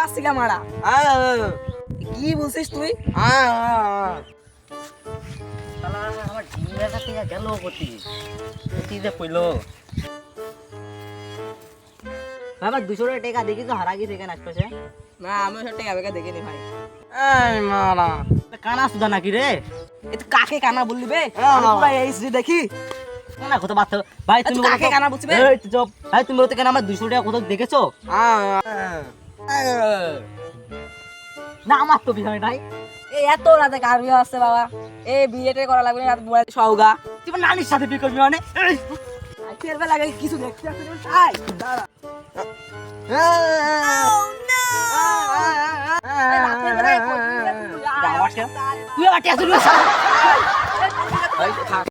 আসছিলাম মারা কি বলছিস তুই? শালা আমার ডিমটা থেকে গেল কোটি কোটি যে কইলো বাবা 200 টাকা দেখি তো হারা গেছে কেন আশপাশে না আমি ওসব টাকা বেকা দেখিনি ভাই। এই মারা কানা সুদা নাকি রে এ তুই কাকে কানা বললি বে? না। আমি পুরা এইচডি দেখি। কানা কথা বাদ ভাই তুই তুমি কাকে কানা বলছিস বে? এই তুই চুপ ভাই তুমি বলতে কেন আমার 200 টাকা কোথাও দেখেছো না আমার তো বিষয় নাই এই এত রাতে কার বিয়ে আসছে বাবা? এই বিয়েটা করা লাগবে না, রাত মোবাইল সওগা। তুই নানির সাথে বিয়ে করবি মানে আজকের বেলা আগে কিছু দেখতে আসছে তাই দাঁড়া। এই রাতের বেলায় কই তুই? তুই আবার তুই আবার টিয়া শুরু